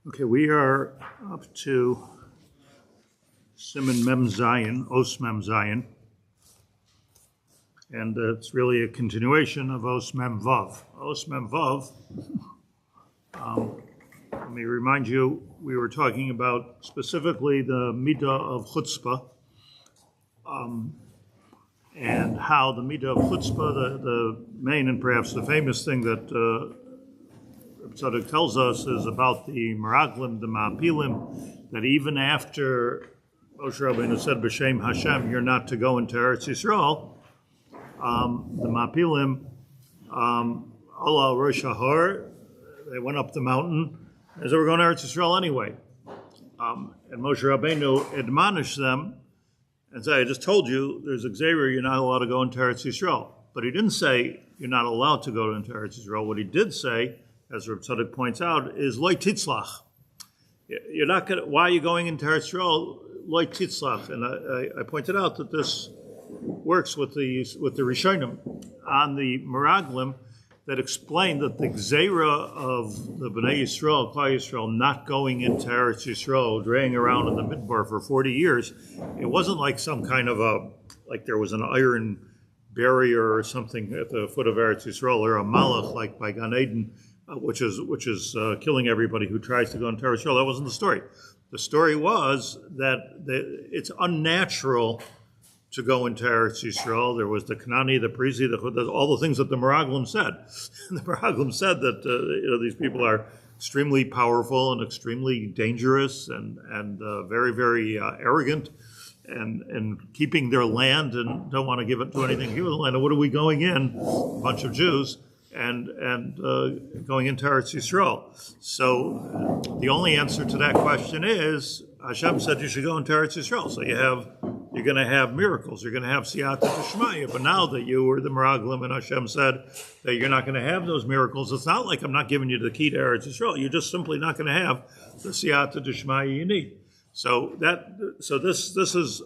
Okay, we are up to Siman Mem Zayin, Os Mem Zayin, and it's really a continuation of Os Mem Vav. Os Mem Vav, let me remind you, we were talking about specifically the midah of Chutzpah, and how the midah of Chutzpah, the main and perhaps the famous thing that Tzadok tells us is about the Meraglim, the Ma'apilim, that even after Moshe Rabbeinu said B'Shem Hashem, you're not to go into Eretz Yisrael, the Ma'apilim, Allah Rosh Hahar, they went up the mountain as they were going to Eretz Yisrael anyway. And Moshe Rabbeinu admonished them and said, I just told you, there's a Xavier, you're not allowed to go into Eretz Yisrael. But he didn't say you're not allowed to go into Eretz Yisrael. What he did say, as Reb Tzadok points out, is loy titzlach. You're not going. Why are you going into Eretz Yisrael? Loy titzlach. And I pointed out that this works with the Rishonim on the Meraglim that explain that the Gzeira of the Bnei Yisrael, Klal Yisrael, not going into Eretz Yisrael, draying around in the Midbar for 40 years, it wasn't like some kind of like there was an iron barrier or something at the foot of Eretz Yisrael, or a malach like by Gan Eden, which is killing everybody who tries to go into Eretz Yisrael. That wasn't the story. The story was that it's unnatural to go into Eretz Yisrael. There was the Kanani, the Perizi, all the things that the Meraglim said. The Meraglim said that these people are extremely powerful and extremely dangerous and very, very arrogant and keeping their land and don't want to give it to anything. Give it the land. And what are we going in? A bunch of Jews. And going into Eretz Yisrael. So the only answer to that question is Hashem said you should go into Eretz Yisrael. So you're going to have miracles. You're going to have siyata d'shmaya. But now that you were the Meraglim and Hashem said that you're not going to have those miracles, it's not like I'm not giving you the key to Eretz Yisrael. You're just simply not going to have the siyata d'shmaya you need. So this is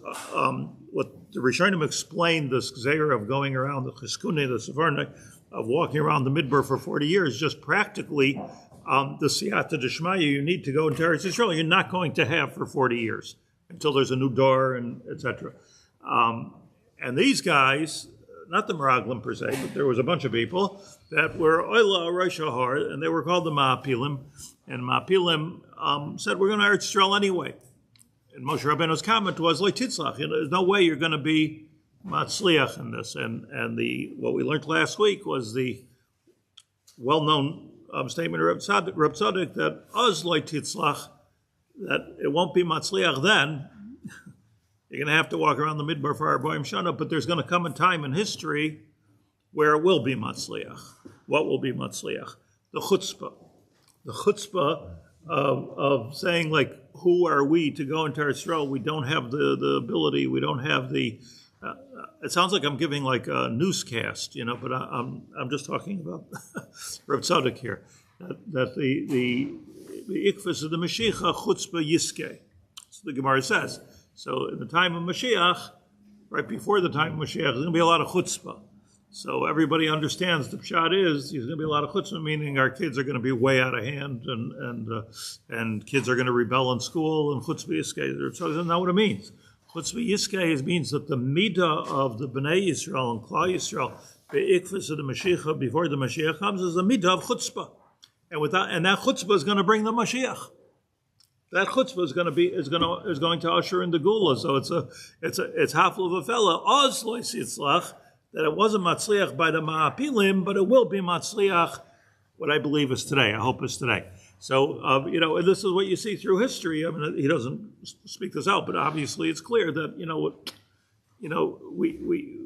what the Rishonim explained, this gzeira of going around the Cheskune, the Sefarnik, of walking around the Midbar for 40 years, just practically the siyata d'shmaya you need to go into Eretz Yisrael, you're not going to have for 40 years until there's a new door and etc. And these guys, not the Meraglim per se, but there was a bunch of people that were Oila Rosh Hahar, and they were called the Ma'apilim, and Ma'apilim said, we're going to Eretz Yisrael anyway. And Moshe Rabbeinu's comment was, Lo titzlach, there's no way you're going to be matzliach in this, and what we learned last week was the well-known statement of Reb Tzadok that oz loy titzlach, that it won't be matzliach then. You're going to have to walk around the midbar for Arbaim Shana, but there's going to come a time in history where it will be matzliach. What will be matzliach? The chutzpah of saying, like, who are we to go into Eretz Yisrael? We don't have the ability. We don't have the. It sounds like I'm giving like a newscast, but I'm just talking about Rav Tzadok here. That the ikvus of the Mashiach chutzpah yiskeh. So the Gemara says. So in the time of Mashiach, right before the time of Mashiach, there's going to be a lot of chutzpah. So everybody understands the pshat is there's going to be a lot of chutzpah, meaning our kids are going to be way out of hand and kids are going to rebel in school and chutzpah yiskeh. So that's not what it means. Chutzpah yiskeh means that the midah of the Bnei Yisrael and Klal Yisrael, the ikvus of the Mashiach before the Mashiach comes, is the midah of chutzpah, and that chutzpah is going to bring the Mashiach. That chutzpah is going to usher in the gula. So it's hafel of a fella oz lo yitzlach, that it wasn't matzliach by the ma'apilim, but it will be matzliach. What I believe is today. I hope is today. So, and this is what you see through history. I mean, he doesn't speak this out, but obviously it's clear that, we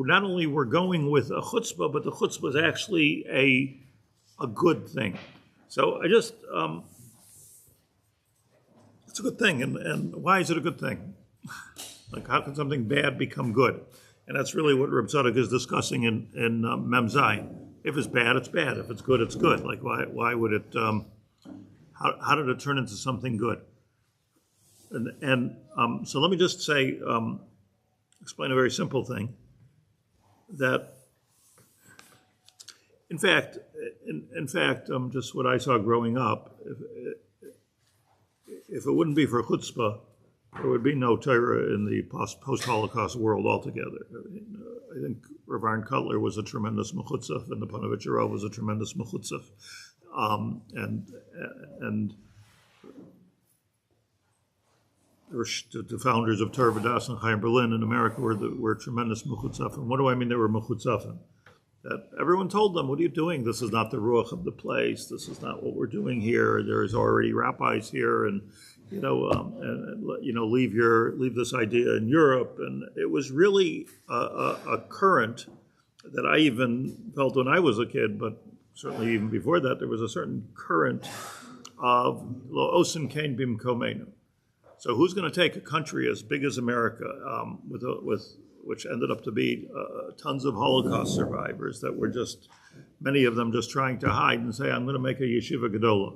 not only were going with a chutzpah, but the chutzpah is actually a good thing. So I just, it's a good thing. And why is it a good thing? Like, how can something bad become good? And that's really what Reb Tzadok is discussing in Mem Zayin. If it's bad, it's bad. If it's good, it's good. Like, why would it... How did it turn into something good? And so let me just say, explain a very simple thing. That, in fact, just what I saw growing up, if it wouldn't be for chutzpah, there would be no Torah in the post-Holocaust world altogether. I think Rav Aaron Kotler was a tremendous mechutzaf, and the Panovich Rav was a tremendous mechutzaf. And the founders of Torah Vodaas and Chaim Berlin in America were tremendous mechutzaf. And what do I mean they were mechutzafim? That everyone told them, what are you doing? This is not the ruach of the place. This is not what we're doing here. There's already rabbis here, and leave this idea in Europe. And it was really a current that I even felt when I was a kid, but certainly even before that, there was a certain current of lo osin kain bimkomenu. So who's going to take a country as big as America, with which ended up to be tons of Holocaust survivors that were just, many of them just trying to hide and say, I'm going to make a yeshiva gedola.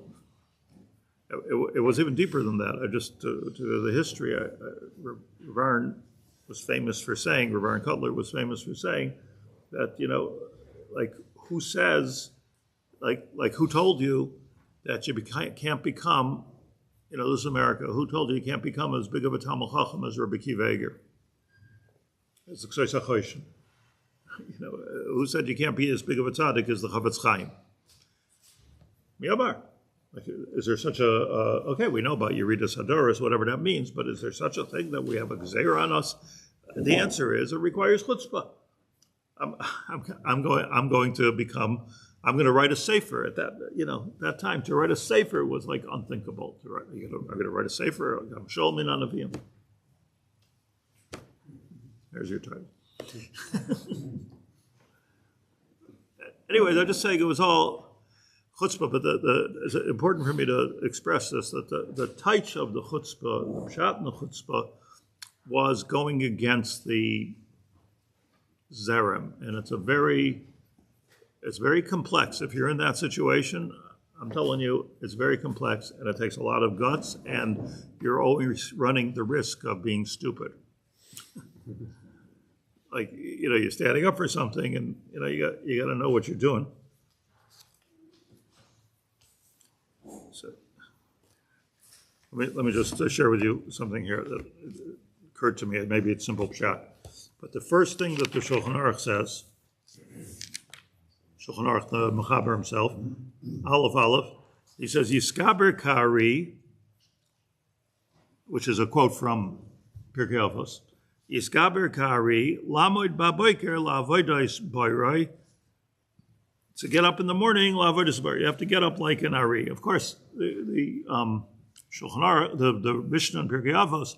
It was even deeper than that. To the history, Rav Aaron was famous for saying, Rav Aaron Kotler was famous for saying that, who says, who told you that you can't become, this is America, who told you can't become as big of a Talmid Chacham as Rabbi Akiva Eiger? It's the Kehillas Shivtei Yeshurun. Who said you can't be as big of a tzaddik as the Chavetz Chaim? Miyabar. Is there such okay, we know about Yeridas Hadoros, whatever that means, but is there such a thing that we have a gzeira on us? The answer is it requires chutzpah. I'm going to write a sefer at that time. To write a sefer was like unthinkable. I'm going to write a sefer. I'm sholem in anavim. There's your title. Anyways, I'm just saying it was all chutzpah, but it's important for me to express this, that the taich of the chutzpah, the pshat in the chutzpah, was going against the zerem, and it's very complex. If you're in that situation, I'm telling you, it's very complex, and it takes a lot of guts, and you're always running the risk of being stupid. You're standing up for something, and you got to know what you're doing. So, let me just share with you something here that occurred to me. Maybe it's simple pshat, but the first thing that the Shulchan Aruch says, Shulchan Aruch, the Mechaber himself, Aleph, he says Yiskaber Kari, which is a quote from Pirkei Avos. Yiskaber Kari, Lamoid Baboiker La'avodos Boiroi. To get up in the morning, La'avodos Boiroi. You have to get up like an Ari. Of course, the Shulchan Aruch, the Mishnah in Pirkei Avos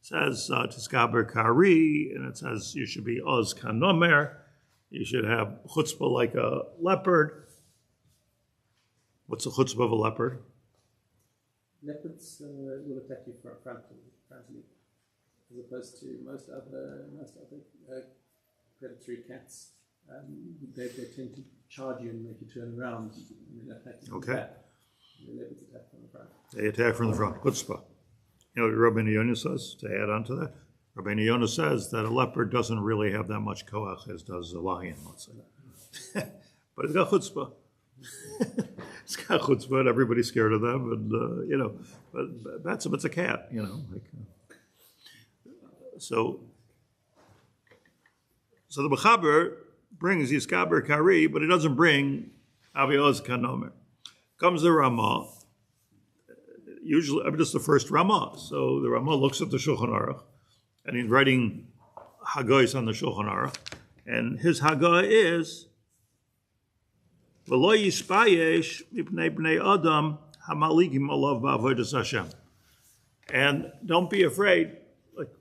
says Yiskaber Kari, and it says you should be Oz Kanomer. You should have chutzpah like a leopard. What's the chutzpah of a leopard? Leopards will attack you frontally, as opposed to most other predatory cats. They tend to charge you and make you turn around and then attack you. Okay. The leopards attack from the front. They attack from the front. Chutzpah. You know what Rabbi Yonah says, to add on to that? Rabbi Yonah says that a leopard doesn't really have that much koach as does a lion, let's say. But it's got chutzpah. It's got chutzpah, and everybody's scared of them, and, but that's it's a cat, So the Mechaber brings Yiskaber Kari, but he doesn't bring Avioz Kanomer. Comes the Ramah, usually, just the first Ramah. So the Ramah looks at the Shulchan Aruch, and he's writing Hagahs on the Shulchan Aruch, and his Hagah is V'lo yispayesh mipnei bnei adam hamaligim alav ba'avodas Hashem. And don't be afraid,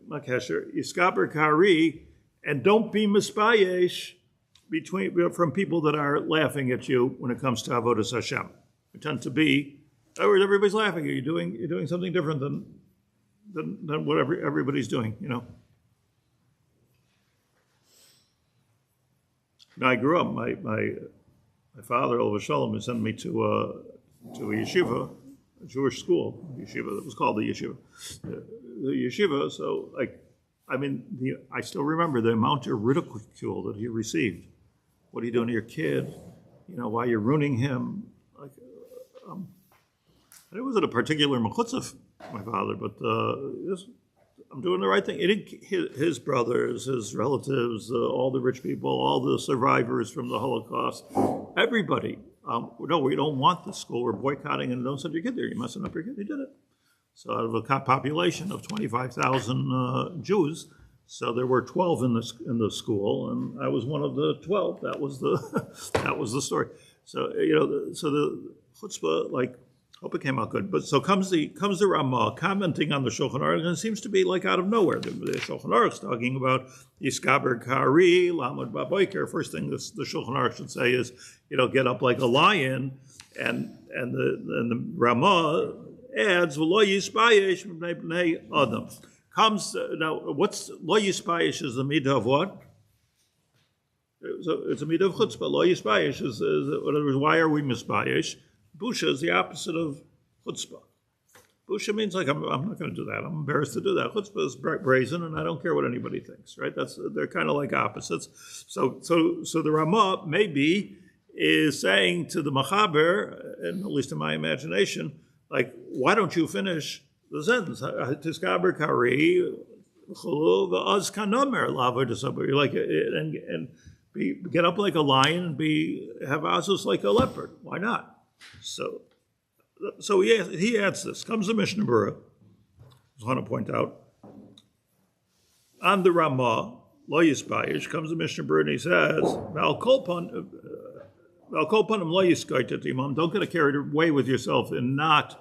like Hesher, Yiskaber Kari, and don't be mispayesh from people that are laughing at you when it comes to avodas Hashem. We tend to be, everybody's laughing at you. You're doing something different than what everybody's doing, Now, I grew up, my father, Sholom, sent me to a yeshiva, a Jewish school, yeshiva, that was called the yeshiva. The yeshiva, so, I still remember the amount of ridicule that he received. What are you doing to your kid? Why you're ruining him? It wasn't a particular mechutzah my father, but I'm doing the right thing. His brothers, his relatives, all the rich people, all the survivors from the Holocaust, everybody. No, we don't want the school. We're boycotting and don't send your kid there. You're messing up your kid. He did it. So out of a population of 25,000 Jews, so there were 12 in the school, and I was one of the 12. That was the story. So so the chutzpah, like, hope it came out good. But so comes the Ramah commenting on the Shulchan Aruch, and it seems to be like out of nowhere. The Shulchan Aruch's talking about Yiskaber Kari, Lamed Baboiker. First thing the Shulchan Aruch should say is, get up like a lion, and the Ramah adds V'lo Yispayesh Bnei Adam. Comes now. What's Lo Yispayesh is the midah of what? So it's a midah of chutzpah. Lo Yispayesh is in other words, why are we mispayesh? Busha is the opposite of chutzpah. Busha means like I'm not going to do that. I'm embarrassed to do that. Chutzpah is brazen, and I don't care what anybody thinks. Right? They're kind of like opposites. So the Ramah maybe is saying to the Machaber, and at least in my imagination, like, why don't you finish the sentence? Tiskaber kari chulu v'az kanomer lavo desaber. You like and get up like a lion and have azus like a leopard. Why not? So he adds this. Comes the Mishnah Berurah. I want to point out on the Ramah lo yispayish comes the Mishnah Berurah and he says val kolpanim lo yiskaitet imam. Don't get carried away with yourself in not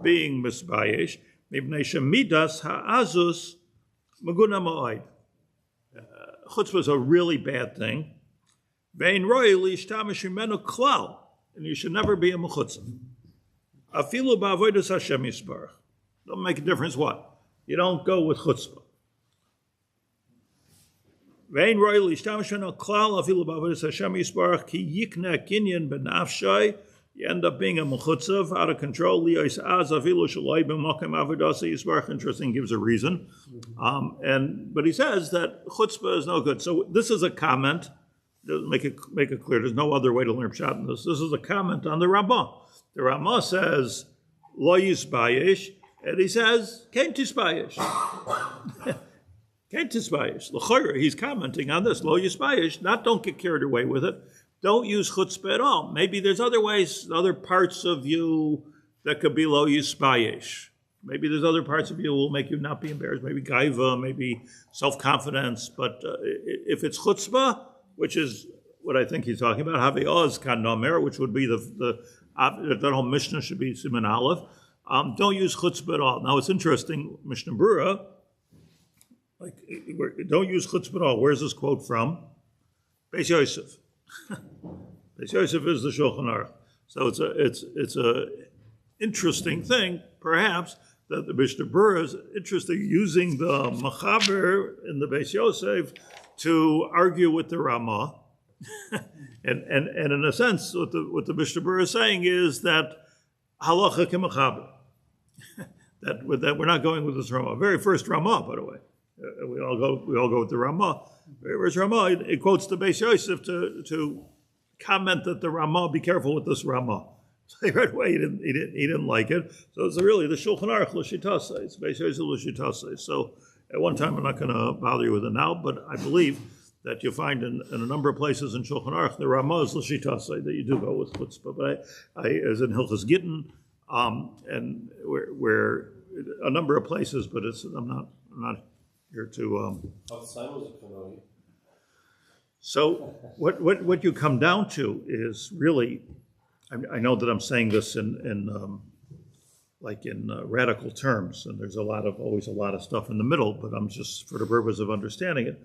being misbayish. Mibnei shemidas ha'azus maguna ma'oid. Chutzpah is a really bad thing. Vein roy lishtamish mimenu klal. And you should never be a mechutzah. Afilu ba'avodas Hashem yisbarach. Don't make a difference what? You don't go with chutzpah. Vein roy lishtamish mimenu klal afilu ba'avodas Hashem yisbarach ki yikna kinyan benafshay. You end up being a mechutzah out of control. Liyos az afilu shaloi b'makom avodas yisbarach. Interesting, gives a reason. But he says that chutzpah is no good. So this is a comment. Make it clear. There's no other way to learn pshat in this. This is a comment on the Ramah. The Ramah says lo yisbayish, and he says kein tisbayish. Kein tisbayish. L'chayra, he's commenting on this lo yisbayish. Not don't get carried away with it. Don't use chutzpah at all. Maybe there's other ways, other parts of you that could be lo yisbayish. Maybe there's other parts of you will make you not be embarrassed. Maybe gaiva, maybe self-confidence. But if it's chutzpah, which is what I think he's talking about, Havi Oz Kan Nomer, which would be that whole Mishnah should be Siman Aleph. Don't use chutzpah at all. Now it's interesting, Mishnah Berurah, don't use chutzpah at all. Where's this quote from? Beis Yosef. Beis Yosef is the Shulchan Aruch. So it's a interesting thing, perhaps, that the Mishnah Berurah is interesting using the Machaber in the Beis Yosef to argue with the Ramah, and in a sense, what the Mishnah Berurah is saying is that halacha k'machaber, that we're not going with this Ramah. Very first Ramah, by the way, we all go with the Ramah. Very first Ramah, it quotes the Beis Yosef to comment that the Ramah, be careful with this Ramah. So right away he didn't like it. So it's really the Shulchan Aruch l'shitasa. It's Beis Yosef l'shitasa. So. At one time, I'm not going to bother you with it now, but I believe that you find in a number of places in Shulchan Aruch the Ramah is l'shitasa that you do go with chutzpah. But I as in Hilchos Gittin, and where a number of places, but I'm not here to. So what you come down to is really, I know that I'm saying this in radical terms, and there's always a lot of stuff in the middle, but I'm just, for the purpose of understanding it,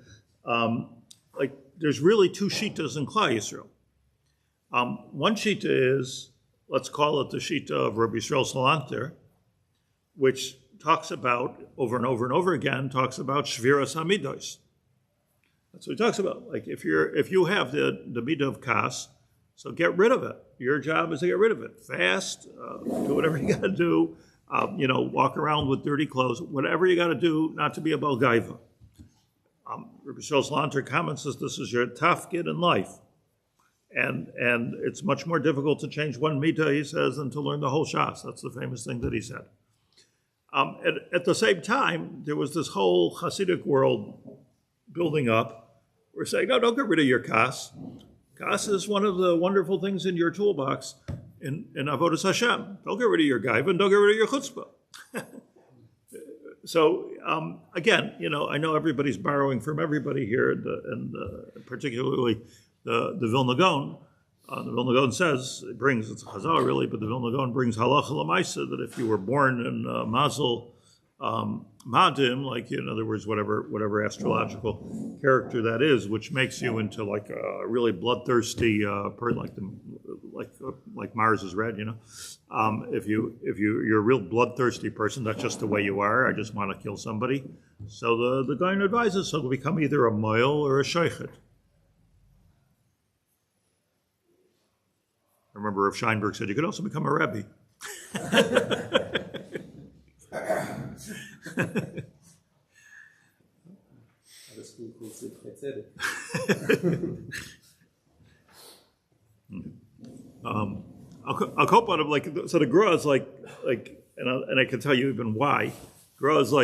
there's really two shittas in Klal Yisrael. One shitta is, let's call it the shitta of Rabbi Yisrael Salanter, which talks about, over and over and over again, talks about shviras hamidos. That's what he talks about. Like if you have the midah of kas, so get rid of it. Your job is to get rid of it. Fast, do whatever you got to do. Walk around with dirty clothes. Whatever you got to do, not to be a balgaiva. Rabbi Yisrael Salanter comments that this is your tafkid in life, and it's much more difficult to change one midah, he says, than to learn the whole shas. That's the famous thing that he said. At the same time, there was this whole Hasidic world building up. We're saying, no, don't get rid of your kas. Kas is one of the wonderful things in your toolbox in Avodas Hashem. Don't get rid of your gaiva and don't get rid of your chutzpah. So again, I know everybody's borrowing from everybody here, and particularly the Vilna Gaon. The Vilna Gaon says, it's a chazal really, but the Vilna Gaon brings halacha l'maisa that if you were born in mazel madim, like in other words, whatever astrological character that is, which makes you into like a really bloodthirsty person, like Mars is red, if you're a real bloodthirsty person, that's just the way you are. I just want to kill somebody. So the Gaon advises, so to become either a moil or a sheichet. I remember Rav Scheinberg said you could also become a Rebbe. The school called Tzidkas Hatzadik. I'll cope on it so the Gra is and I can tell you even why. Gra is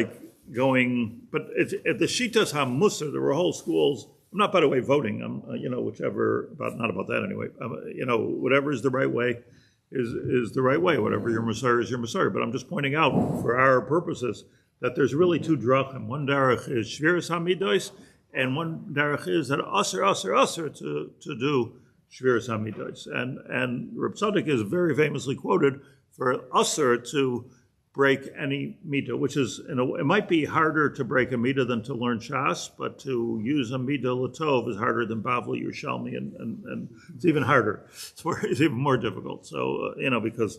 going, but it's at the Shitas HaMusar, there were whole schools. I'm not, by the way, voting. I'm, whichever, not about that anyway. Whatever is the right way is the right way. Whatever your Musar is your Musar. But I'm just pointing out, for our purposes, that there's really two drachim. One derech is shviras hamidos, and one derech is that aser to do shviras hamidos. And Reb Tzadok is very famously quoted for aser to break any mita, which is, it might be harder to break a mita than to learn Shas, but to use a mita latov is harder than Bavli or Shalmi, and it's even harder. It's even more difficult. So, because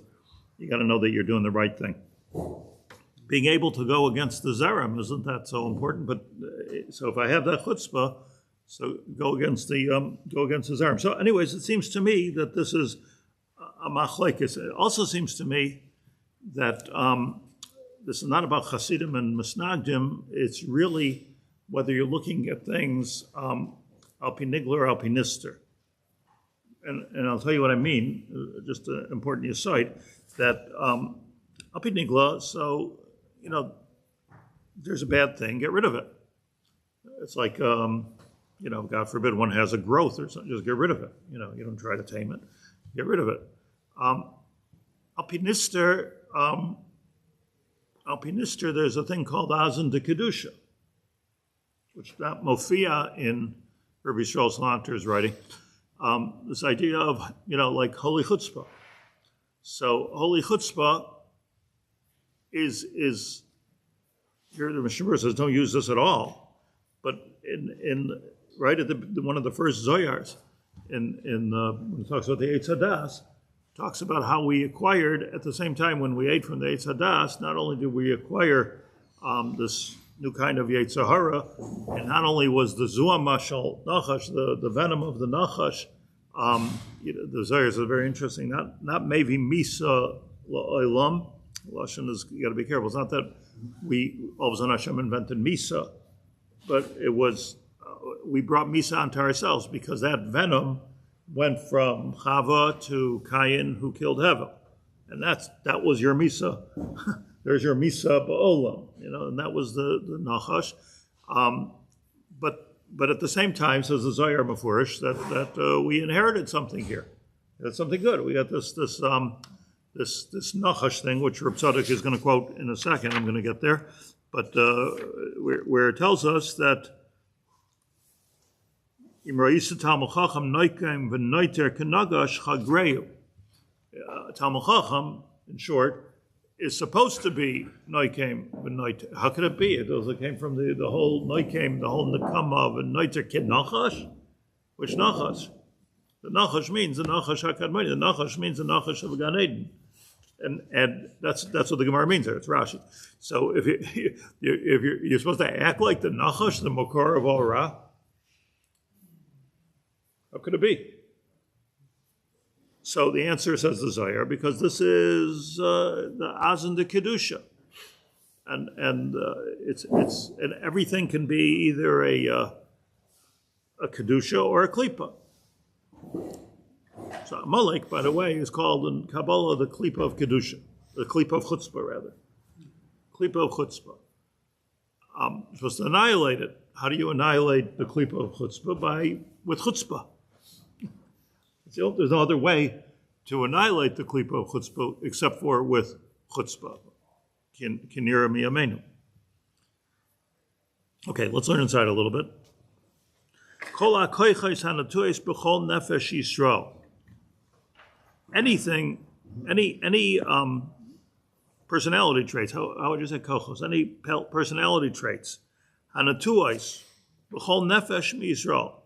you got to know that you're doing the right thing. Being able to go against the Zerim, isn't that so important? But so if I have that chutzpah, so go against the Zerim. So anyways, it seems to me that this is a machlekes. It also seems to me that this is not about Hasidim and Misnagdim. It's really whether you're looking at things al pi nigla or al pi nister. And I'll tell you what I mean, just an important aside, that al pi nigla, so, there's a bad thing, get rid of it. It's like, God forbid one has a growth or something, just get rid of it. You don't try to tame it, get rid of it. Al pi nister, there's a thing called Azan de Kedusha, which not mofia in Rabbi Yisrael Salanter's writing. This idea of, like holy chutzpah. So holy chutzpah is here the Mishnah says don't use this at all, but in right at one of the first Zoyars when it talks about the Eitz Hadas, talks about how we acquired at the same time when we ate from the Eitz Hadas. Not only did we acquire this new kind of Yetzer Hara, and not only was the Zuam Mashal Nachash, the venom of the Nachash, the Zoyars are very interesting. Not Mevi Misa La'olam. Lashon is, you got to be careful. It's not that all of a sudden Hashem invented Misa, but it was, we brought Misa onto ourselves because that venom went from Chava to Cain, who killed Hevel. And that was your Misa. There's your Misa Ba'olam, and that was the Nachash. But at the same time, says the Zohar Mefurish, that we inherited something here. That's something good. We got this Nachash thing, which Reb Tzadok is going to quote in a second. I'm going to get there. But where it tells us that Talmud Chacham, in short, is supposed to be Noikem v'Noiter. How could it be? It came from the whole Noikem, the whole Nekama v'Noiter Kid Nachash? Which Nachash? The Nachash means the Nachash HaKadmoni. The Nachash means the Nachash of Gan Eden. And that's what the Gemara means there. It's Rashi. So if you're supposed to act like the Nachash, the Mokor of all Ra, how could it be? So the answer, says the Zohar, because this is the Azan de Kedusha, and everything can be either a Kedusha or a Klipa. So Amalek, by the way, is called in Kabbalah the Klipa of Kedusha, the Klipa of Chutzpah, rather. klipa of chutzpah. You're supposed to annihilate it. How do you annihilate the klipa of chutzpah? With chutzpah. There's no other way to annihilate the klipa of chutzpah except for with chutzpah. Kinira miyamenu. Okay, let's learn inside a little bit. Kol ha'koychos hanatuos b'chol nefesh Yisrael. Anything, any personality traits. How would you say kochos? Any personality traits. Hanatuos b'chol nefesh Yisrael.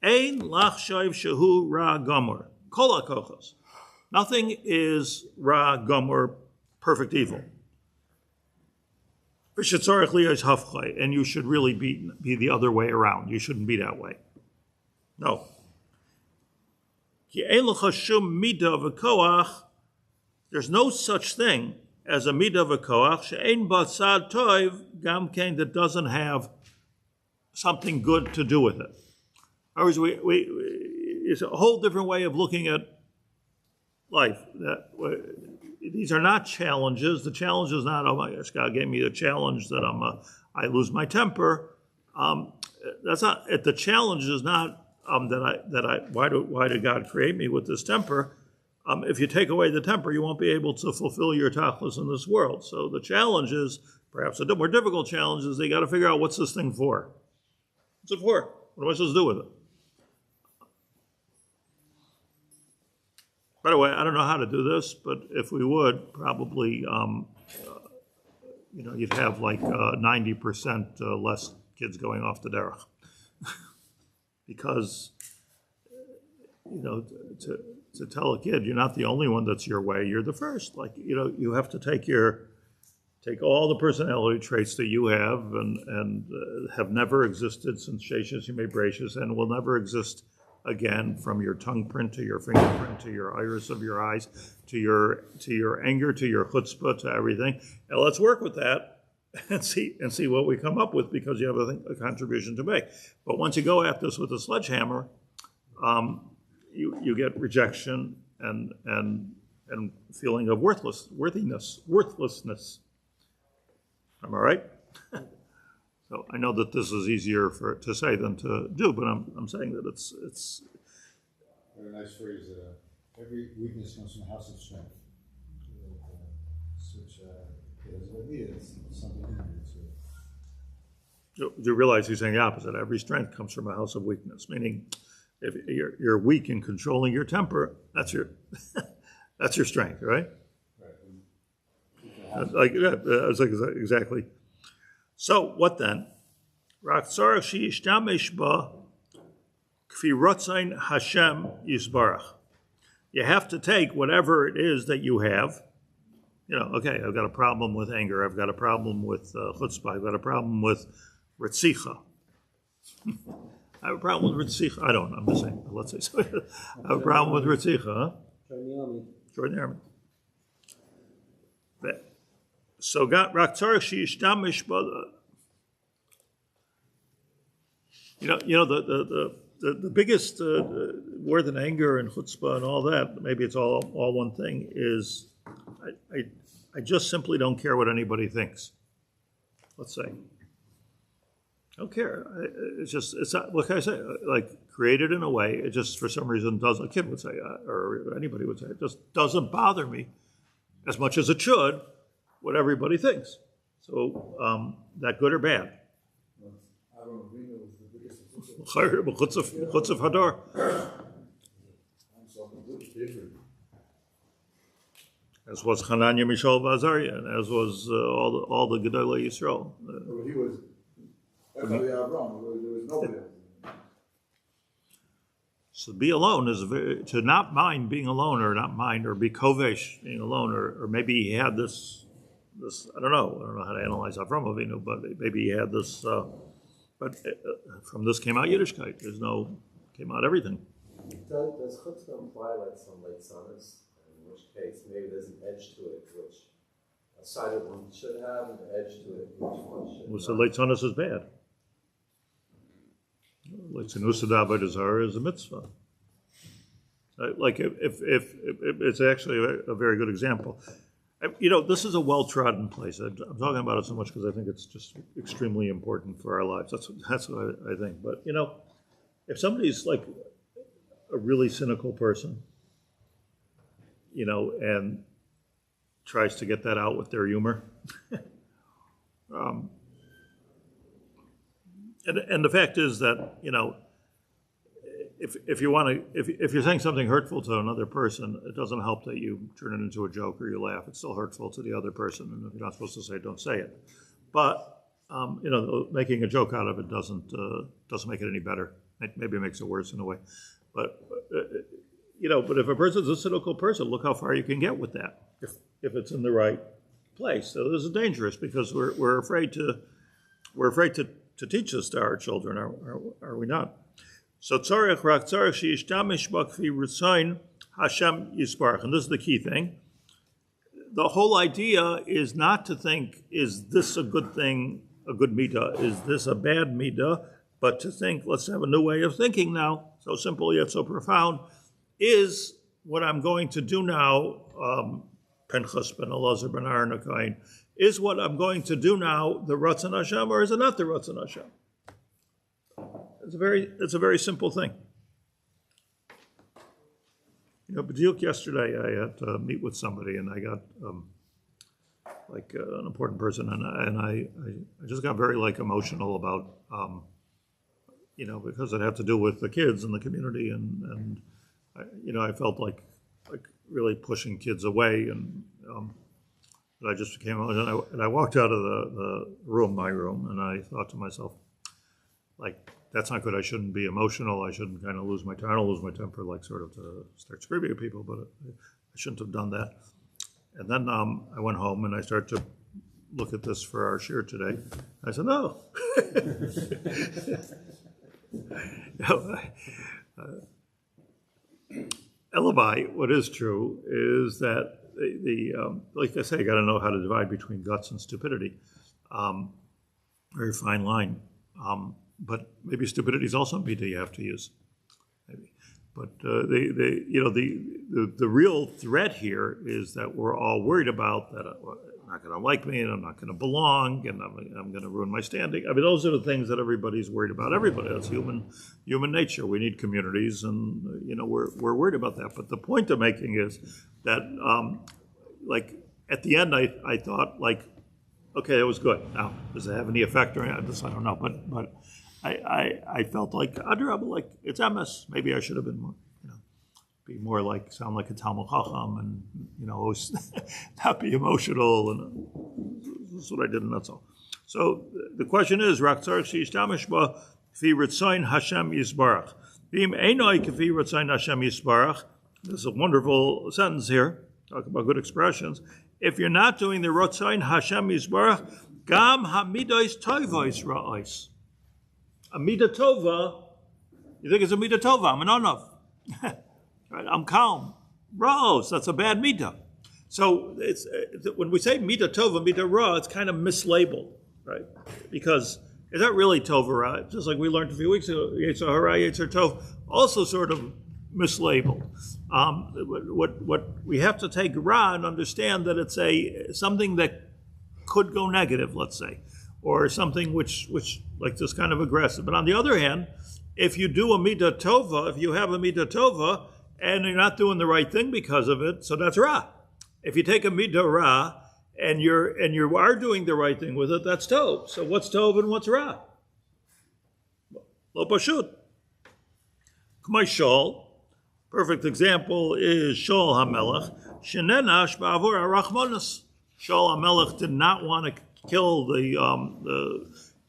Ein lachshav shehu ra gomor. Kol ha'kochos. Nothing is ra gomor, perfect evil. And you should really be the other way around. You shouldn't be that way. No. There's no such thing as a midah v'koach she'ein b'tzad tov gam kein, that doesn't have something good to do with it. Otherwise, it's a whole different way of looking at life. These are not challenges. The challenge is not, oh my gosh, God gave me a challenge that I lose my temper. That's not it. The challenge is not why did God create me with this temper? If you take away the temper, you won't be able to fulfill your tachlis in this world. So the challenge is, perhaps a more difficult challenge, is they got to figure out, what's this thing for? What's it for? What am I supposed to do with it? By the way, I don't know how to do this, but if we would, probably, you'd have like 90% less kids going off the derech. Because, to tell a kid, you're not the only one that's your way, you're the first. Like, you have to take all the personality traits that you have and have never existed since Sheshes Yemei Bereishis and will never exist again, from your tongue print to your fingerprint to your iris of your eyes to your anger to your chutzpah to everything. And let's work with that and see what we come up with, because you have a contribution to make. But once you go at this with a sledgehammer, you get rejection and feeling of worthlessness. Am I right? So I know that this is easier to say than to do, but I'm saying that it's. Very nice phrase. Every weakness comes from a house of strength. It's something in it. Do you realize he's saying the opposite? Every strength comes from a house of weakness, meaning if you're weak in controlling your temper, that's your that's your strength, right? Right. Exactly. So what then? You have to take whatever it is that you have. Okay, I've got a problem with anger. I've got a problem with chutzpah. I've got a problem with ritzicha. I have a problem with ritzicha. I don't. I'm just saying. Let's say so. I have a problem with ritzicha. Join the army. So got rak tzarich sheishtamish ba. The biggest more than anger and chutzpah and all that. Maybe it's all one thing. Is I just simply don't care what anybody thinks. Let's say. I don't care. It's not, what can I say? Like, created in a way, it just for some reason doesn't, a kid would say, or anybody would say, it just doesn't bother me as much as it should, what everybody thinks. So, that good or bad? I don't agree with the biggest. Chutzpah Hadar. I'm so completely different. As was Hananiah, Mishael, Vazariah, and as was all the Gedolei Yisrael. He was. That's how Abraham. There was nobody else. So be alone is to not mind being alone, or not mind, or be kovesh being alone, or maybe he had this. I don't know how to analyze Avraham Avinu, but maybe he had this. But from this came out Yiddishkeit. Came out everything. Does chutzpah imply like some leitzanos? In which case, maybe there's an edge to it, which a side of one should have, and an edge to it, which one should. Well, so leitzanos is bad. Leitzanos avodah is a mitzvah. Like if it's actually a very good example. This is a well-trodden place. I'm talking about it so much because I think it's just extremely important for our lives. That's what I think. But, if somebody's like a really cynical person, and tries to get that out with their humor, and the fact is that, if you're saying something hurtful to another person, it doesn't help that you turn it into a joke or you laugh. It's still hurtful to the other person, and if you're not supposed to say it, don't say it. But making a joke out of it doesn't make it any better. Maybe it makes it worse in a way. But but if a person's a cynical person, look how far you can get with that if it's in the right place. So this is dangerous because we're afraid to teach this to our children, are we not? So tzarech sheishtamish b'kfi ritzayin Hashem yisparach, and this is the key thing. The whole idea is not to think, is this a good thing, a good midah? Is this a bad midah? But to think, let's have a new way of thinking now. So simple yet so profound. Is what I'm going to do now, Pinchas ben Elazar ben Aaron HaKohen, is what I'm going to do now the Ratzon Hashem, or is it not the Ratzon Hashem? It's a very simple thing. B'diuk yesterday I had to meet with somebody, and I got an important person, and I just got very emotional about because it had to do with the kids and the community, and I felt like really pushing kids away, and I just came out and I walked out of the room, my room, and I thought to myself, that's not good. I shouldn't be emotional. I shouldn't kind of lose my temper, sort of to start screaming at people, but I shouldn't have done that. And then I went home and I started to look at this for our shiur today. I said, no. Elavai, what is true is that like I say, you got to know how to divide between guts and stupidity. Very fine line. But maybe stupidity is also a midah you have to use. Maybe. But the real threat here is that we're all worried about that I'm not going to like me, and I'm not going to belong, and I'm going to ruin my standing. I mean, those are the things that everybody's worried about. Everybody, that's human nature. We need communities, and we're worried about that. But the point I'm making is that, at the end, I thought okay, it was good. Now, does it have any effect or anything? I don't know, but I felt it's MS. Maybe I should have been more, be more sound like a Talmud Chacham, and always not be emotional, and this is what I did, and that's all. So the question is, Rak tzarech sheishtamish ba k'fi ritzayin Hashem yisbarach. V'im einoi k'fi ritzayin Hashem yisbarach. There's a wonderful sentence here. Talk about good expressions. If you're not doing the ritzayin Hashem yisbarach, gam hamidos tovos ra'os. A midah tova, you think it's a midah tova? I'm an onav. Right? I'm calm. Ra'os, that's a bad midah. So it's when we say midah tova, midah ra, it's kind of mislabeled, right? Because is that really tova ra? Just like we learned a few weeks ago, yetzer hara, yetzer tov, also sort of mislabeled. What we have to take ra and understand that it's something that could go negative, let's say, or something which like this kind of aggressive. But on the other hand, if you do a midah tova, if you have a midah tova, and you're not doing the right thing because of it, so that's ra. If you take a midah ra, and you are doing the right thing with it, that's tov. So what's tov and what's ra? Lo pashut. K'may Shaul, perfect example is Shaul HaMelech, shenenash ba'avur harachmanos. Shaul HaMelech did not want to kill the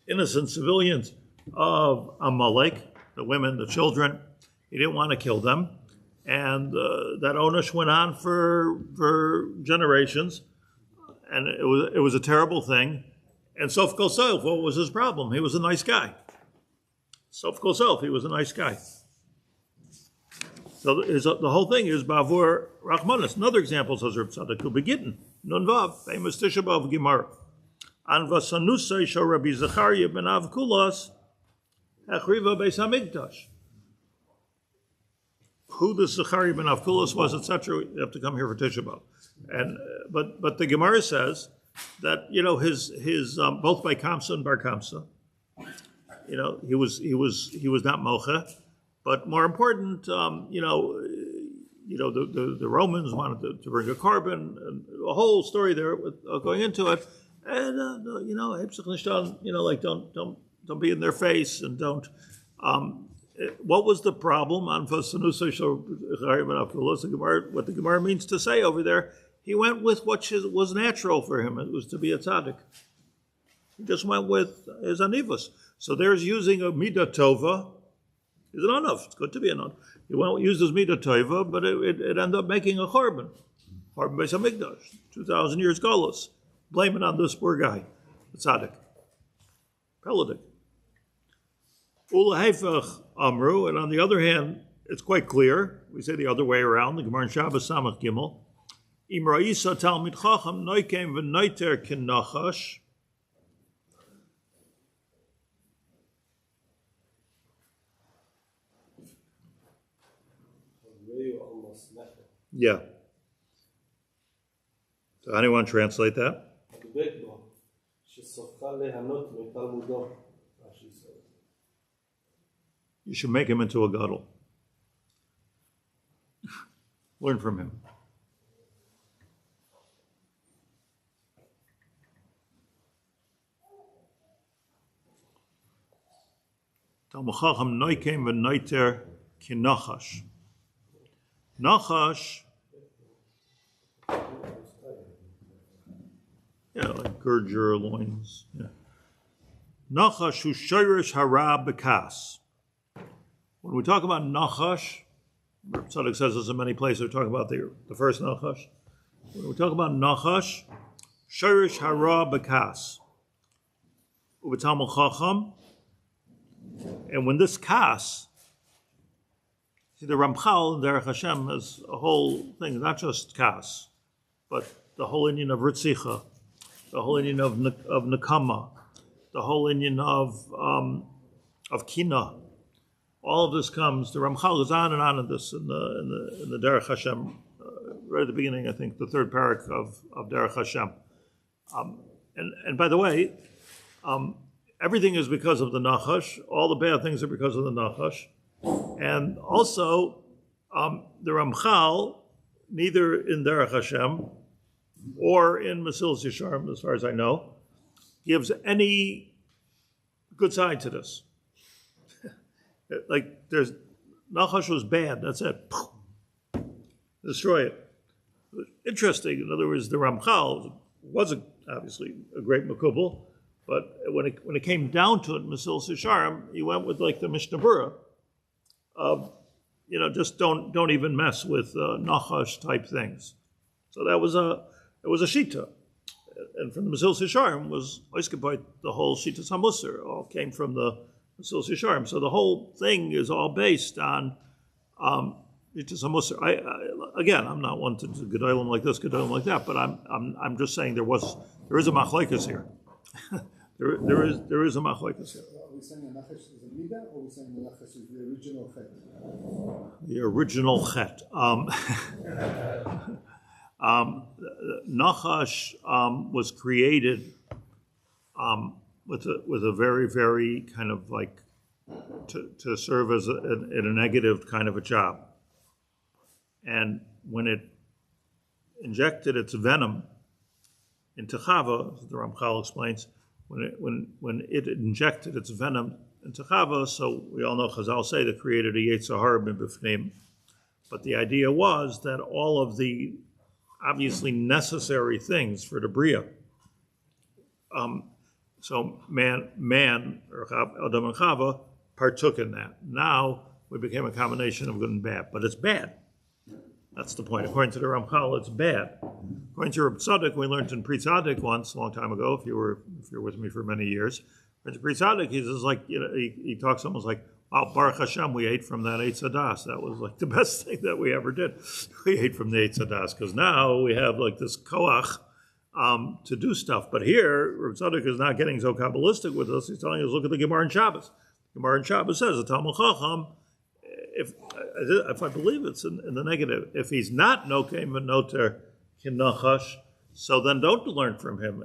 innocent civilians of Amalek, the women, the children. He didn't want to kill them. And that onush went on for generations. And it was a terrible thing. And Sof Kol Sof, what was his problem? He was a nice guy. Sof Kol Sof, he was a nice guy. So the whole thing is Bavur Rachmanis. Another example says Reb Tzadok Begitten, Nun Vav, famous Tisha B'Av Gemara. An vasanusay shel Rabbi Zechariah ben Avkulas hechriva beis hamikdash. Who the Zechariah ben Avkulas was, etc. You have to come here for Tisha B'Av. And but the Gemara says that his both by Kamsa and Bar Kamsa, he was not mocha, but more important, the Romans wanted to bring a carbon, and a whole story there with going into it, and don't be in their face and don't. What was the problem? What the Gemara means to say over there, he went with what was natural for him. It was to be a tzaddik. He just went with his anivus. So there's using a midah tova. Is an anav. It's good to be an anav. He used his midah tova, but it ended up making a korban. Korban Beis Hamikdash. 2,000 years galus. Blame it on this poor guy, the tzaddik. Peladik. Ula Hefech Amru, and on the other hand, it's quite clear. We say the other way around. The Gemara in Shabbos Samach Gimel. Imra Isa Talmid Chacham Noikem v'Noiter K'Nachash. Yeah. So anyone translate that? You should make him into a gadol. Learn from him. Talmid Chacham Noikem v'Noiter K'Nachash. Nachash, like gird your loins. Yeah. Nachash hu shirish hara bekas. When we talk about Nachash, Tzadok says this in many places. We're talking about the first Nachash. When we talk about Nachash, shirish hara bekas. Ubetamul chacham, and when this kas. See, the Ramchal in Derech Hashem has a whole thing, not just kas, but the whole Indian of Ritzicha, the whole Indian of Nekama, the whole Indian of Kina. All of this comes. The Ramchal goes on and on in this in the Derech Hashem, right at the beginning, I think, the third parak of Derech Hashem. And by the way, everything is because of the Nachash. All the bad things are because of the Nachash. And also, the Ramchal, neither in Derech Hashem or in Mesilas Yesharim, as far as I know, gives any good side to this. Like, Nachash was bad, that's it. Destroy it. Interesting, in other words, the Ramchal wasn't obviously a great makubal, but when it came down to it, Mesilas Yesharim, he went with like the Mishnah Berurah. Just don't even mess with Nachash type things. So it was a shita, and from the Mesilas Yesharim was oiskapait, the whole shita samusar all came from the Mesilas Yesharim. So the whole thing is all based on shita samusar. I'm not one to do gedolim like this, gedolim like that, but I'm just saying there is a machlokes here. there is a machlokes here. Are we saying the Nachash is a midah, or are we saying the Nachash is the original chet? The original chet. Nachash was created with a very, very kind of like to serve as a negative kind of a job. And when it injected its venom into Chava, as the Ramchal explains, when it injected its venom into Chava, so we all know Chazal say that created a Yetzer Hara b'fnim, but the idea was that all of the obviously necessary things for the Bria, so man, or Adam and Chava, partook in that. Now we became a combination of good and bad, but it's bad. That's the point. According to the Ramchal, it's bad. According to Rabbi Tzadok, we learned in Pri Tzadok once, a long time ago, if you're with me for many years, Pri Tzadok, he says, like, he talks almost like, wow, Baruch Hashem, we ate from that Eitz Hadas. That was like the best thing that we ever did. We ate from the Eitz Hadas, because now we have like this koach to do stuff. But here, Rabbi Tzadok is not getting so Kabbalistic with us. He's telling us, look at the Gemara in Shabbos. The Gemara in Shabbos says, the Talmid Chacham, if I believe it's in the negative, if he's not nokem v'noter kinachash, so then don't learn from him.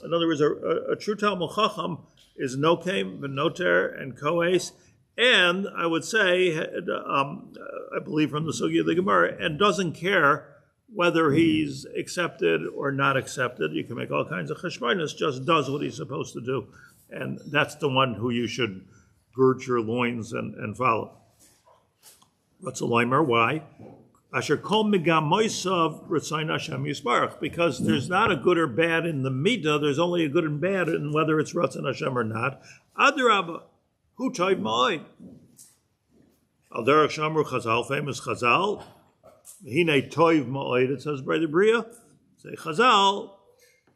In other words, a true Talmud Chacham is nokem, v'noter, and koes, and I would say, I believe from the Sugya of the Gemara, and doesn't care whether he's accepted or not accepted. You can make all kinds of cheshbonos, just does what he's supposed to do. And that's the one who you should gird your loins and follow. What's a limer? Why? Asher kol megamoisav ritzayin Hashem yisbarach. Because there's not a good or bad in the midah, there's only a good and bad in whether it's Ratzon Hashem or not. Adrabah, hu toiv ma'oid. Al derech shamru Chazal, famous Chazal, hine toiv ma'oid, it says by the Bria, say Chazal,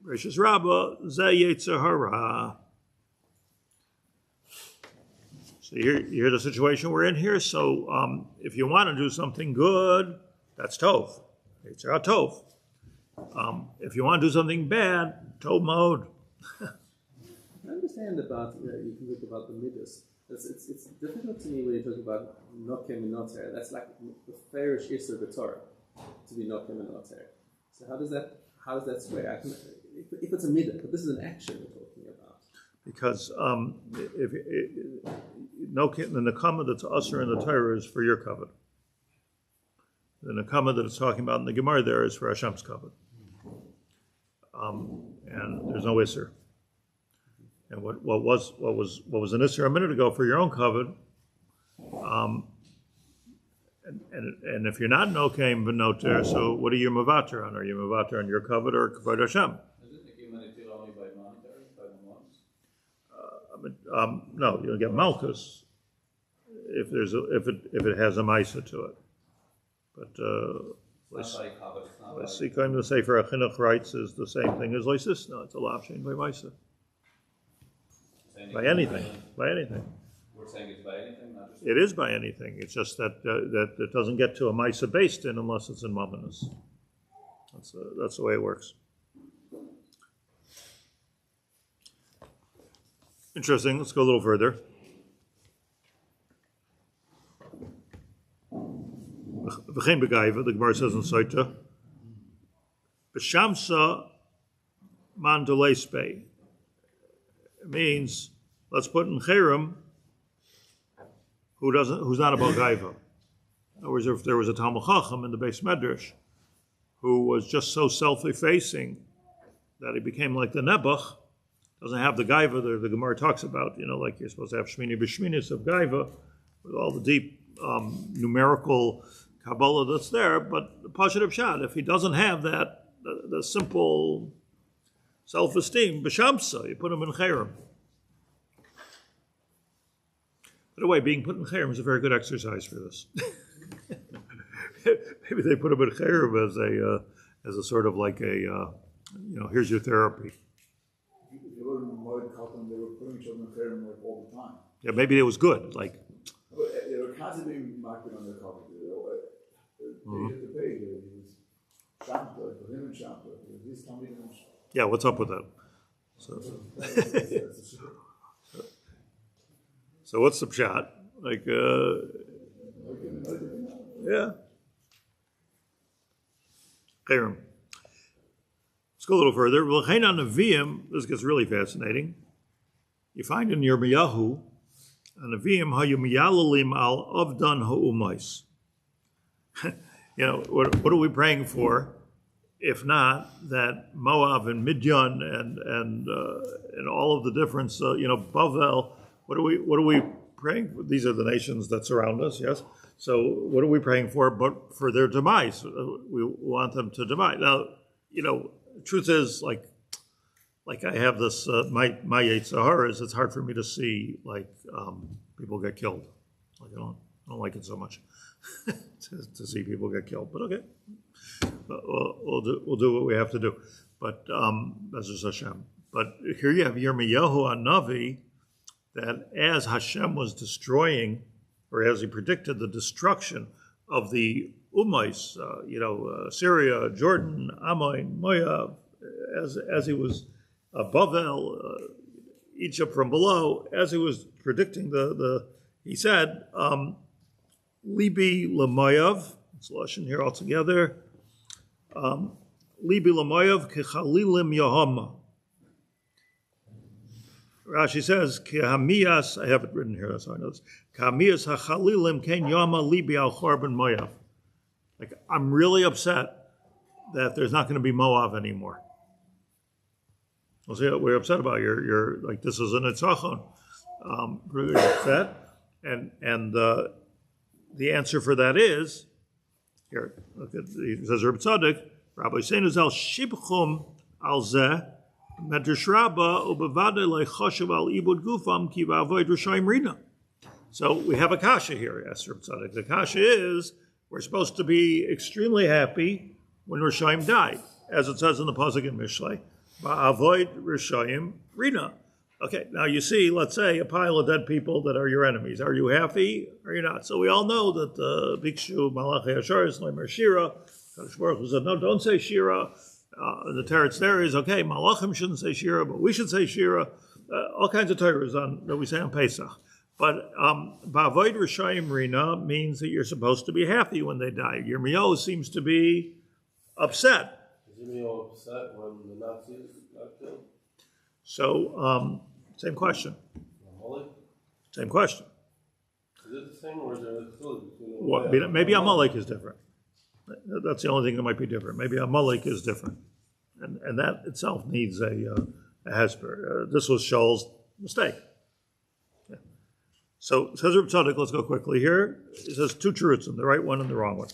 gracious Rabbah, ze yetzer hara. So you hear the situation we're in here. So if you want to do something good, that's tov. It's tov. If you want to do something bad, tov mode. I understand about, you can talk about the midas. It's difficult to me when you talk about nokem and noter. That's like the fairish issue of the Torah, to be nokem and noter. So how does that square? If it's a midah, but this is an action we're talking about. Because the nekama that's usher in the Torah is for your covet. The nekama that it's talking about in the Gemara there is for Hashem's covet. And there's no isser. And what was an isser a minute ago for your own covet, and if you're not nokem v'noter, so what are you mavater on? Are you mavater on your covet or kavod Hashem? No, you'll get malchus if it has a maisa to it. But Sikkim the Sefer HaChinuch writes is the same thing as Leisis. No, it's a lavshin by maisa. By anything. We're saying it's by anything, not just. It is by anything. It's just that it doesn't get to a maisa based in unless it's in mamonos. That's the way it works. Interesting. Let's go a little further. V'chein begaiva, the Gemara says in Soita, b'shamsa man dolespe. It means let's put in cherem who's not about gaiva. In other words, if there was a Talmud Chacham in the Beis Medrash who was just so self-effacing that he became like the Nebuch, doesn't have the gaiva the Gemara talks about, like you're supposed to have shmini b'shminis of gaiva with all the deep numerical Kabbalah that's there, but the Pashat of Shad, if he doesn't have that, the simple self-esteem, b'shamsa, you put him in cherem. By the way, being put in cherem is a very good exercise for this. Maybe they put him in cherem as a sort of like here's your therapy. They were putting each other in cherem like all the time. Yeah, maybe it was good. Like they were constantly marking on their cover. Page after page, it was Shamta, for him and Shamta. He's coming in. Yeah, what's up with that? So what's the pshat? Like, yeah. Cherem. Let's go a little further. This gets really fascinating. You find in Yirmiyahu, Nevi'im hayu miyalalim al avdan ha'umais. What are we praying for, if not that Moab and Midian and all of the different, Bavel? What are we praying for? These are the nations that surround us. Yes. So what are we praying for? But for their demise, we want them to demise. Now, truth is, like I have this my Yetzirah is it's hard for me to see people get killed. Like I don't like it so much. to see people get killed, but okay, we'll do what we have to do. But Bezos Hashem. But here you have Yirmiyahu Navi, that as Hashem was destroying, or as he predicted the destruction of the Ummais, Syria, Jordan, Ammon, Moab, as he was Bavel, Egypt from below, as he was predicting he said. Libi Lamayav, it's Lashon here altogether. libi lamoyav kechalilim yahama. Rashi says, Kehamias, I have it written here, that's how I know this. Kehamias hachalilim ken yama libi al chorban moyav. Like, I'm really upset that there's not going to be Moab anymore. We'll see what we're upset about. You're like, this is an Nitzachon. Really upset. And the answer for that is, here, look at, it says Rabbi Tzadok, Rabbi Seinu Zal Shibchum al Zeh, Medrash Rabbah, Ubavade Lechoshev al Ibud Gufam, Ki Vavoid Rishayim Rina. So we have a kasha here, yes, Rabbi Tzadok. The kasha is, we're supposed to be extremely happy when Rishayim died, as it says in the Pasuk in Mishlei, Va'avoid Rishayim Rina. Okay, now you see, let's say, a pile of dead people that are your enemies. Are you happy or are you not? So we all know that the Bikshu Malachi Asharis Leimer Shira, Kadosh Baruch Hu said, no, don't say Shira. The teretz there is, okay, Malachim shouldn't say Shira, but we should say Shira. All kinds of Torahs that we say on Pesach. But Ba'avoid Rishayim Rina means that you're supposed to be happy when they die. Yirmiyahu seems to be upset. Is Yirmiyahu upset when the Nazis got killed? So, same question. Same question. Is it the same or is there a still between Maybe Amalek is different. That's the only thing that might be different. Maybe Amalek is different. And that itself needs a hesper. This was Shaul's mistake. Yeah. So, says Reb Tzadok, let's go quickly here. He says two truths, the right one and the wrong one.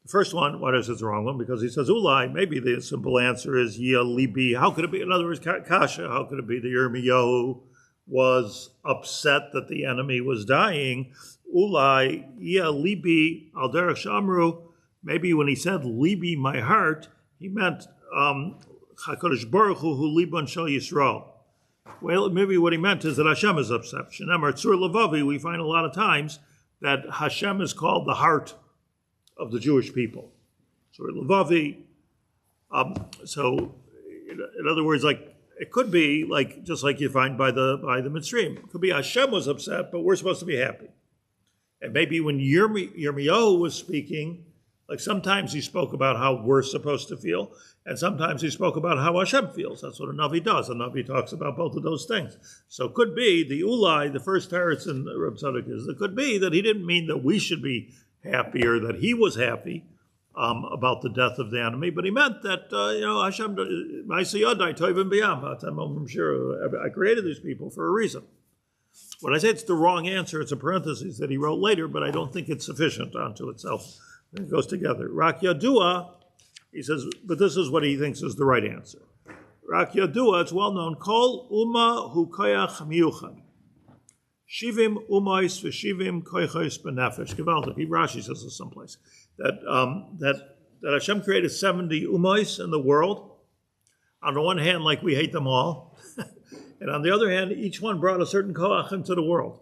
The first one, why does it the wrong one? Because he says, Ulai, maybe the simple answer is Yia Libi. How could it be? In other words, Kasha, how could it be that Yirmiyahu was upset that the enemy was dying? Ulai, Yia Libi, Al Derech Shamru. Maybe when he said Libi, my heart, he meant HaKadosh Baruch Hu Liban Shal Yisrael. Well, maybe what he meant is that Hashem is upset. Shenemar Tzur Levavi, we find a lot of times that Hashem is called the heart of the Jewish people. Tzur Levavi. So, in other words, like, it could be like, just like you find by the Mitzrayim. It could be Hashem was upset, but we're supposed to be happy. And maybe when Yirmiyahu was speaking, like sometimes he spoke about how we're supposed to feel, and sometimes he spoke about how Hashem feels. That's what a Navi does. A Navi talks about both of those things. So it could be, the Ulai, the first teretz in Reb Tzadok is, it could be that he didn't mean that we should be happy or that he was happy about the death of the enemy, but he meant that, Hashem, I created these people for a reason. When I say it's the wrong answer, it's a parenthesis that he wrote later, but I don't think it's sufficient unto itself. It goes together. Rak Yadua, he says, but this is what he thinks is the right answer. Rak Yadua, it's well known, Kol Uma Hu Koyach Miyuchad. Shivim Umais V'Shivim Koychos B'Nefesh. Givaldik. Rashi says this someplace. That Hashem created 70 Umais in the world. On the one hand, like we hate them all. And on the other hand, each one brought a certain koach into the world.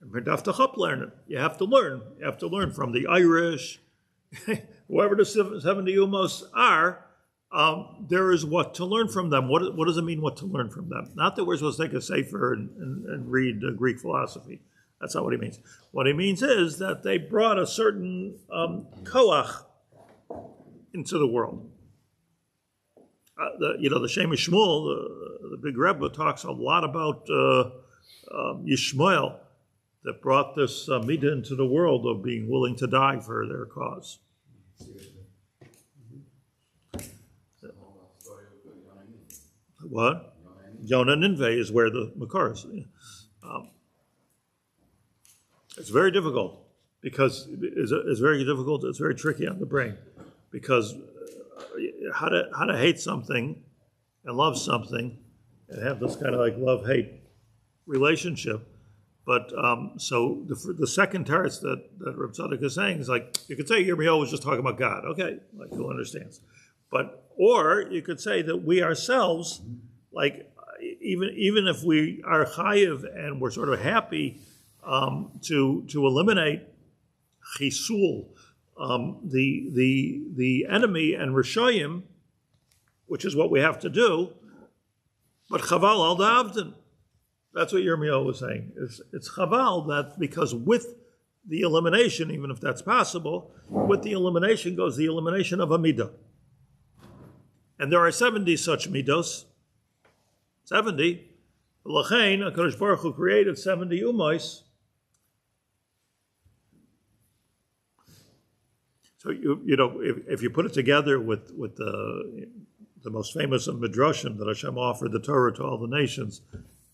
You have to learn. You have to learn from the Irish, whoever the 70 umos are. There is what to learn from them. What does it mean? What to learn from them? Not that we're supposed to take a sefer and read Greek philosophy. That's not what he means. What he means is that they brought a certain koach into the world. The Shemesh Shmuel, the big Rebbe, talks a lot about Yishmael, that brought this midah into the world of being willing to die for their cause. What? Yonah Ninveh is where the makar is. It's very difficult because it's very difficult. It's very tricky on the brain because how to hate something and love something and have this kind of like love-hate relationship. But so the second teretz that Reb Tzadok is saying is like, you could say Yirmiyahu was just talking about God. Okay, like who understands? Or you could say that we ourselves, like even if we are chayiv and we're sort of happy to eliminate chisul, the enemy and rishayim, which is what we have to do, but chaval al da'avdin. That's what Yirmiyahu was saying. It's chaval that because with the elimination, even if that's possible, with the elimination goes the elimination of a midah. And there are 70 such midos. 70. L'chein, HaKadosh Baruch Hu created 70 umos. So you know, if you put it together with the most famous of midrashim that Hashem offered the Torah to all the nations,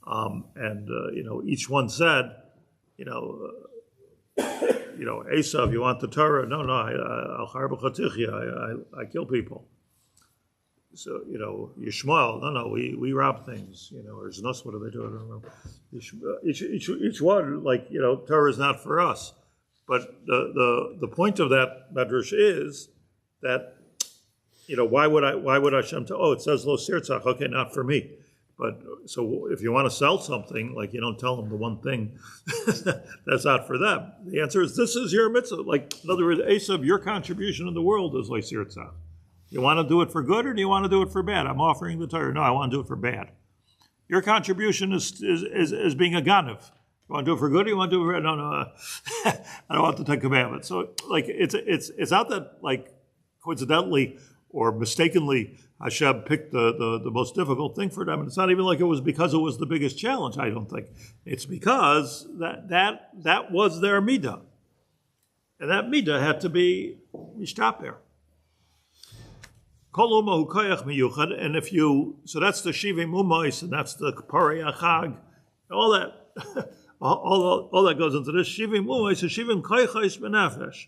you know, each one said, you know, Esav, you want the Torah? No, I kill people. So, you know, Yishmael, no, we rob things, you know, or Znus, what do they do? I don't know. Each one, like, you know, Torah is not for us. But the point of that medrash is that, you know, why would Hashem tell? Oh, it says lo sirtzach. Okay, not for me. But so if you want to sell something, like, you don't tell them the one thing that's not for them. The answer is, this is your mitzvah. Like, in other words, Esav, your contribution in the world is lo sirtzach. You want to do it for good, or do you want to do it for bad? I'm offering the Torah. No, I want to do it for bad. Your contribution is being a ganav. You want to do it for good, or you want to do it for bad? No, I don't want the Ten Commandments. So, like, it's not that, like, coincidentally or mistakenly Hashem picked the most difficult thing for them. And it's not even like it was because it was the biggest challenge, I don't think. It's because that was their midah. And that midah had to be mishtaper. And if you, so that's the Shivim Umois, and that's the Parei Achag, all that, all that goes into this. Shivim Umois is Shivim Koychais Benafesh.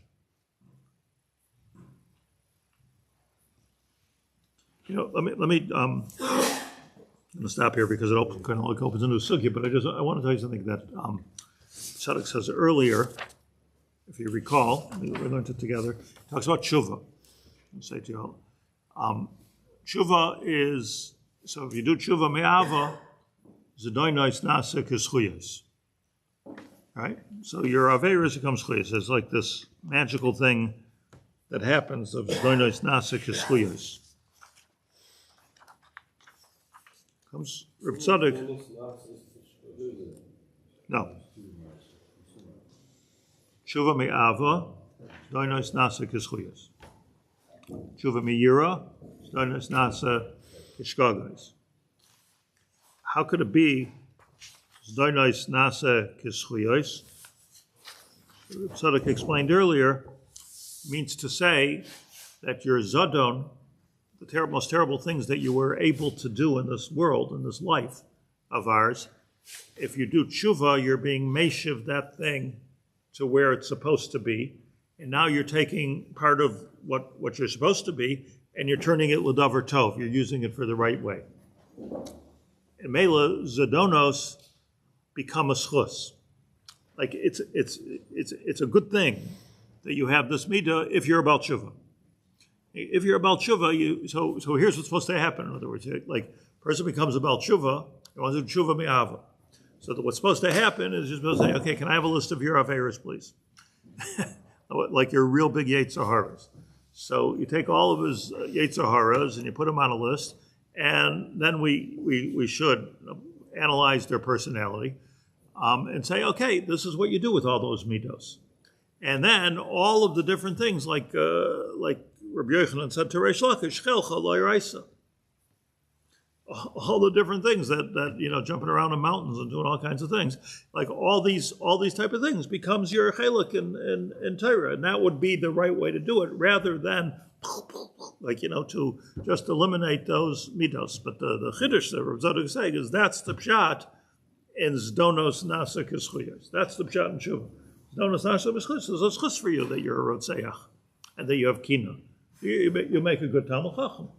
You know, let me I'm going to stop here because it kind of like opens a new sugya, but I want to tell you something that Tzadok says earlier, if you recall, we learned it together. He talks about tshuva. I'll say to you all. Tshuva is, so if you do tshuva me'ava, zedoinos nasa k'schuyas. Right? So your averis becomes chuyas. It's like this magical thing that happens of zedoinos nasa k'schuyas. Comes Reb Tzadok. No. Tshuva me'ava, zedoinos nasa k'schuyas. Tshuva miyira, zedoinos nasa k'shkagos. How could it be zedoinos nasa k'schuyos? Tzadok explained earlier, means to say that your zadon, the most terrible things that you were able to do in this world, in this life of ours, if you do tshuva, you're being meshiv that thing to where it's supposed to be, and now you're taking part of what you're supposed to be, and you're turning it l'davar tov. You're using it for the right way. And mela zadonos become a schus. Like it's a good thing that you have this midah if you're about tshuva. If you're about tshuva, so here's what's supposed to happen. In other words, like person becomes about tshuva, he wants to do tshuva me'ava. So what's supposed to happen is you're supposed to say, okay, can I have a list of your averos, please? Like your real big Yetzer Haras. So you take all of his Yetzer Haras and you put them on a list, and then we should analyze their personality and say, okay, this is what you do with all those midos. And then all of the different things, like Rabbi Yochanan said to Reish Lakish, Chelcha lo yiraisa. All the different things that you know, jumping around in mountains and doing all kinds of things, like all these type of things becomes your chelik in Torah, and that would be the right way to do it, rather than like, you know, to just eliminate those midos. But the chiddush that Rav Tzadok is saying is that's the pshat in zdonos nasa k'schuyos. That's the pshat in tshuva. Zdonos nasa k'schuyos. There's a schus for you that you're a rotzeach and that you have kina. You make a good Talmud Chacham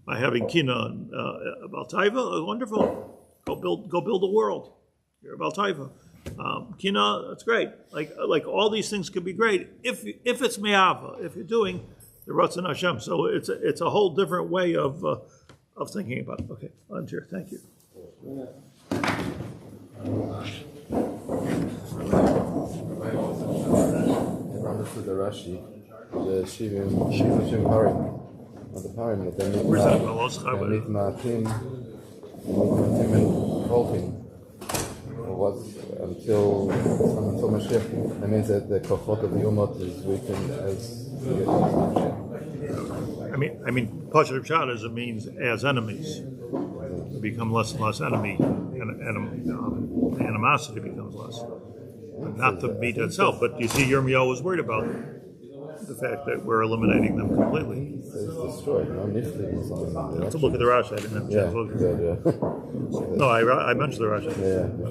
by having kina about taiva. Wonderful. Go build a world. You're about taiva. Kina, that's great. Like all these things could be great if it's me'ava, if you're doing the Ratzon Hashem. So it's a whole different way of thinking about it. Okay, Antir, thank you. To the Rashi, the Shivim Parim, or the Parim that they need Ma'atim and Kolchim. Until Mashiach, that means that the Kochot of the Umot is weakened as we get to Mashiach. I mean, Pashat Pshat as it means as enemies. We become less and less enemy, and animosity becomes less. But not the meat itself. But you see, Yirmiyahu was worried about the fact that we're eliminating them completely. So it's destroyed. No, Let's look at the Rashi. I didn't have a chance to look at it. Yeah. No, I mentioned the Rashi. Yeah.